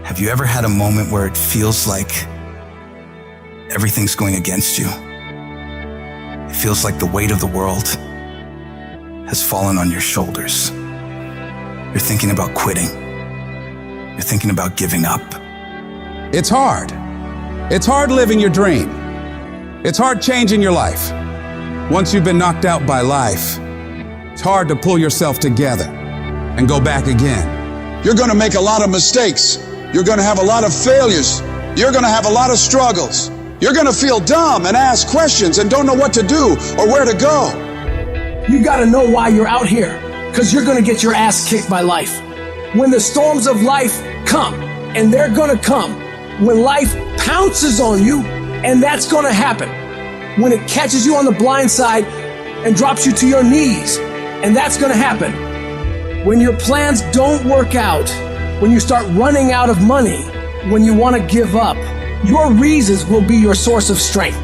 Have you ever had a moment where it feels like everything's going against you? It feels like the weight of the world has fallen on your shoulders. You're thinking about quitting. You're thinking about giving up. It's hard. It's hard living your dream. It's hard changing your life. Once you've been knocked out by life, it's hard to pull yourself together and go back again. You're going to make a lot of mistakes. You're going to have a lot of failures. You're going to have a lot of struggles. You're going to feel dumb and ask questions and don't know what to do or where to go. You got to know why you're out here, because you're going to get your ass kicked by life. When the storms of life come, and they're going to come, when life pounces on you, and that's going to happen. When it catches you on the blind side and drops you to your knees, and that's going to happen. When your plans don't work out, when you start running out of money, when you want to give up, your reasons will be your source of strength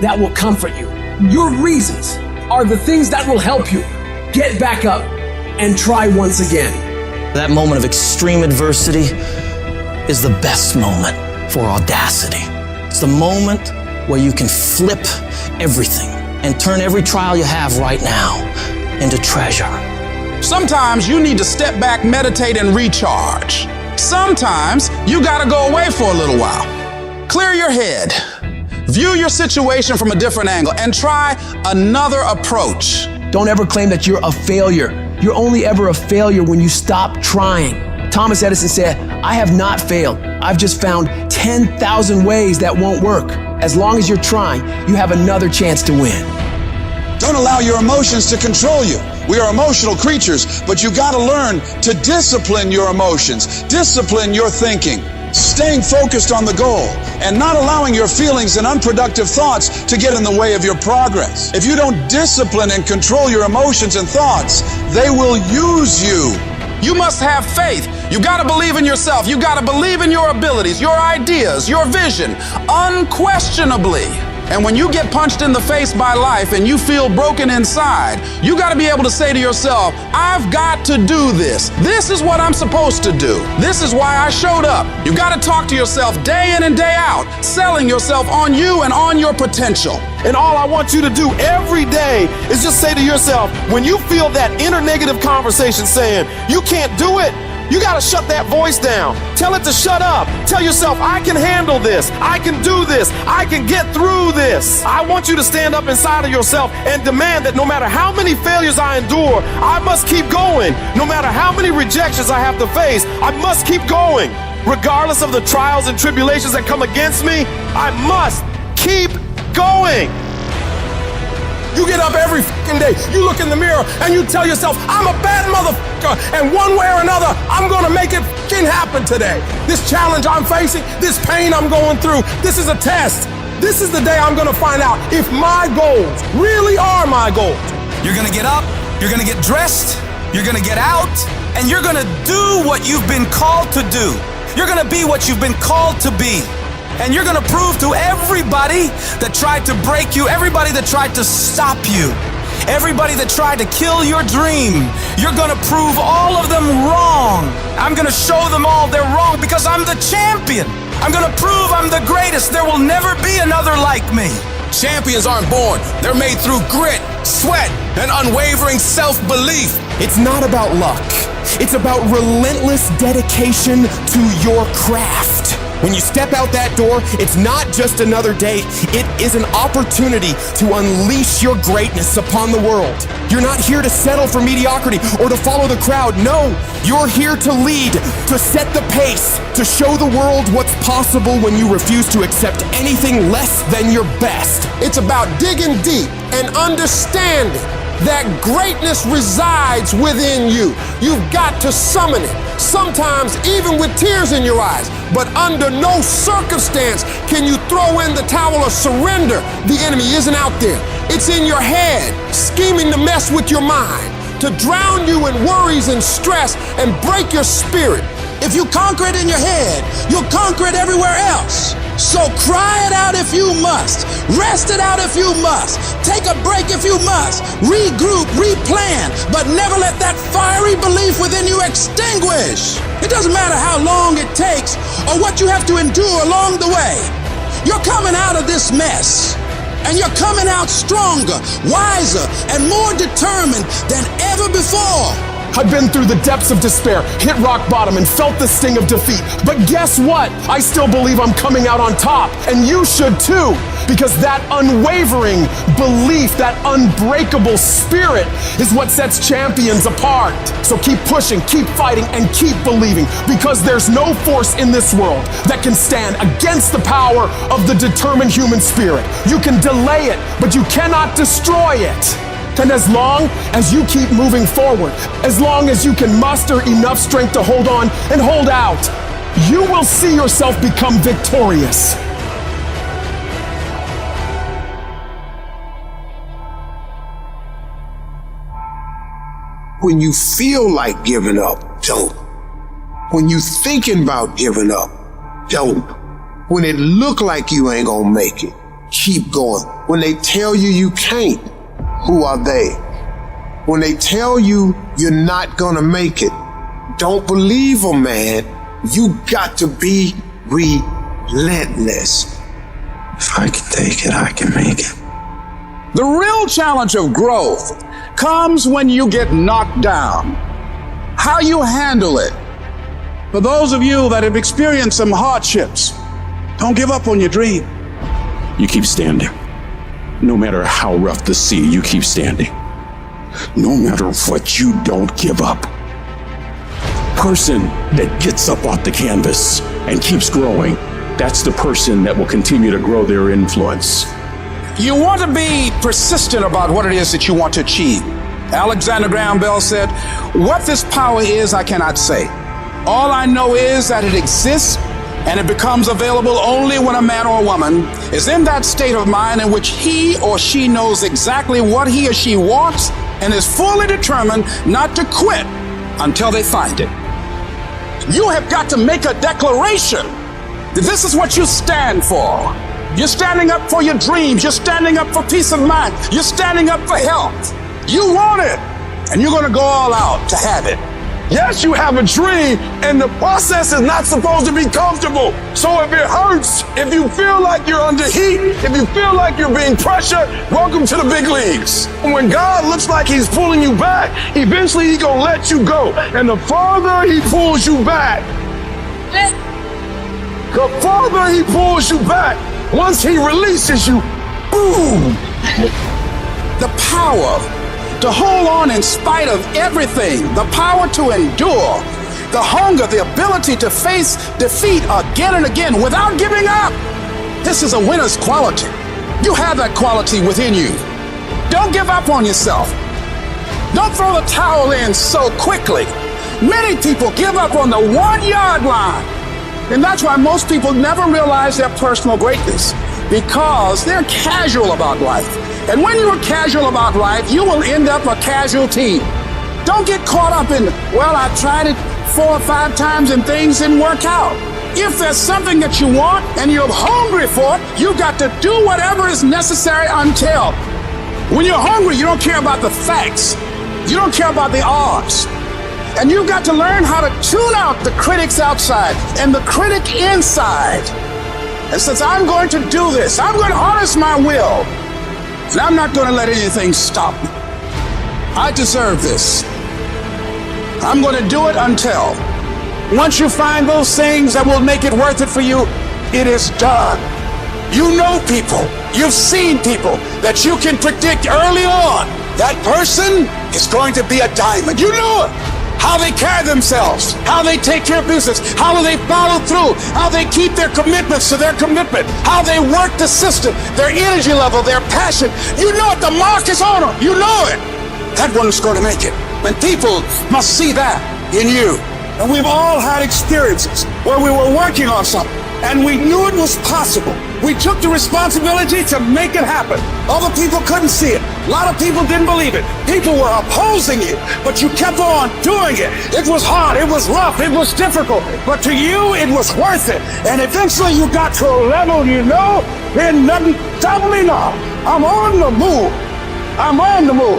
that will comfort you. Your reasons are the things that will help you get back up and try once again. That moment of extreme adversity is the best moment for audacity. It's the moment where you can flip everything and turn every trial you have right now into treasure. Sometimes you need to step back, meditate, and recharge. Sometimes you gotta go away for a little while. Clear your head, view your situation from a different angle, and try another approach. Don't ever claim that you're a failure. You're only ever a failure when you stop trying. Thomas Edison said, "I have not failed. I've just found 10,000 ways that won't work." As long as you're trying, you have another chance to win. Don't allow your emotions to control you. We are emotional creatures, but you got to learn to discipline your emotions, discipline your thinking, staying focused on the goal, and not allowing your feelings and unproductive thoughts to get in the way of your progress. If you don't discipline and control your emotions and thoughts, they will use you. You must have faith. You gotta believe in yourself. You gotta believe in your abilities, your ideas, your vision, unquestionably. And when you get punched in the face by life and you feel broken inside, you gotta be able to say to yourself, I've got to do this. This is what I'm supposed to do. This is why I showed up. You gotta talk to yourself day in and day out, selling yourself on you and on your potential. And all I want you to do every day is just say to yourself, when you feel that inner negative conversation saying, you can't do it, you gotta shut that voice down. Tell it to shut up. Tell yourself, I can handle this. I can do this. I can get through this. I want you to stand up inside of yourself and demand that no matter how many failures I endure, I must keep going. No matter how many rejections I have to face, I must keep going. Regardless of the trials and tribulations that come against me, I must keep going. You get up every fucking day, you look in the mirror, and you tell yourself, I'm a bad motherfucker, and one way or another, I'm gonna make it fucking happen today. This challenge I'm facing, this pain I'm going through, this is a test. This is the day I'm gonna find out if my goals really are my goals. You're gonna get up, you're gonna get dressed, you're gonna get out, and you're gonna do what you've been called to do. You're gonna be what you've been called to be. And you're gonna prove to everybody that tried to break you, everybody that tried to stop you, everybody that tried to kill your dream, you're gonna prove all of them wrong. I'm gonna show them all they're wrong because I'm the champion. I'm gonna prove I'm the greatest. There will never be another like me. Champions aren't born. They're made through grit, sweat, and unwavering self-belief. It's not about luck. It's about relentless dedication to your craft. When you step out that door, it's not just another day. It is an opportunity to unleash your greatness upon the world. You're not here to settle for mediocrity or to follow the crowd. No, you're here to lead, to set the pace, to show the world what's possible when you refuse to accept anything less than your best. It's about digging deep and understanding that greatness resides within you. You've got to summon it, sometimes even with tears in your eyes. But under no circumstance can you throw in the towel or surrender. The enemy isn't out there. It's in your head, scheming to mess with your mind, to drown you in worries and stress and break your spirit. If you conquer it in your head, you'll conquer it everywhere else. So cry it out if you must. Rest it out if you must. Take a break if you must. Regroup, replan, but never let that fiery belief within you extinguish. It doesn't matter how long it takes or what you have to endure along the way. You're coming out of this mess, and you're coming out stronger, wiser, and more determined than ever before. I've been through the depths of despair, hit rock bottom, and felt the sting of defeat. But guess what? I still believe I'm coming out on top, and you should too, because that unwavering belief, that unbreakable spirit is what sets champions apart. So keep pushing, keep fighting, and keep believing, because there's no force in this world that can stand against the power of the determined human spirit. You can delay it, but you cannot destroy it. And as long as you keep moving forward, as long as you can muster enough strength to hold on and hold out, you will see yourself become victorious. When you feel like giving up, don't. When you thinking about giving up, don't. When it look like you ain't gonna make it, keep going. When they tell you you can't, who are they? When they tell you you're not gonna make it, don't believe them, man. You got to be relentless. If I can take it, I can make it. The real challenge of growth comes when you get knocked down. How you handle it. For those of you that have experienced some hardships, don't give up on your dream. You keep standing. No matter how rough the sea, you keep standing. No matter what, you don't give up. Person that gets up off the canvas and keeps growing, that's the person that will continue to grow their influence. You want to be persistent about what it is that you want to achieve. Alexander Graham Bell said, "What this power is, I cannot say. All I know is that it exists, and it becomes available only when a man or a woman is in that state of mind in which he or she knows exactly what he or she wants and is fully determined not to quit until they find it." You have got to make a declaration that this is what you stand for. You're standing up for your dreams. You're standing up for peace of mind. You're standing up for health. You want it, and you're going to go all out to have it. Yes, you have a dream, and the process is not supposed to be comfortable. So if it hurts, if you feel like you're under heat, if you feel like you're being pressured, welcome to the big leagues. When God looks like he's pulling you back, eventually he's gonna let you go. And the farther he pulls you back, once he releases you, boom. The power to hold on in spite of everything, the power to endure, the hunger, the ability to face defeat again and again without giving up. This is a winner's quality. You have that quality within you. Don't give up on yourself. Don't throw the towel in so quickly. Many people give up on the 1-yard line. And that's why most people never realize their personal greatness, because they're casual about life. And when you're casual about life, you will end up a casualty. Don't get caught up in, well, I tried it 4 or 5 times and things didn't work out. If there's something that you want and you're hungry for it, you got to do whatever is necessary until. When you're hungry, you don't care about the facts. You don't care about the odds. And you've got to learn how to tune out the critics outside and the critic inside. And since I'm going to do this, I'm going to harness my will. And I'm not going to let anything stop me. I deserve this. I'm going to do it until. Once you find those things that will make it worth it for you, it is done. You know people, you've seen people that you can predict early on. That person is going to be a diamond. You know it. How they carry themselves, how they take care of business, how they follow through, how they keep their commitments to their commitment, how they work the system, their energy level, their passion. You know it, the mark is on them. You know it. That one's going to make it. And people must see that in you. And we've all had experiences where we were working on something and we knew it was possible. We took the responsibility to make it happen. Other people couldn't see it. A lot of people didn't believe it. People were opposing it, but you kept on doing it. It was hard, it was rough, it was difficult, but to you, it was worth it. And eventually you got to a level, you know, and nothing stopped me now. I'm on the move. I'm on the move.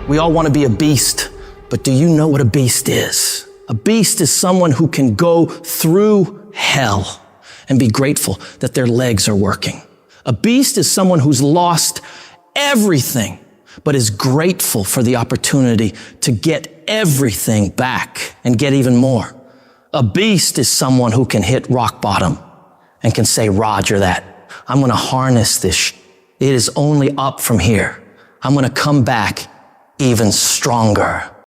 We all want to be a beast, but do you know what a beast is? A beast is someone who can go through hell and be grateful that their legs are working. A beast is someone who's lost everything, but is grateful for the opportunity to get everything back and get even more. A beast is someone who can hit rock bottom and can say, Roger that. I'm going to harness this. It is only up from here. I'm going to come back even stronger.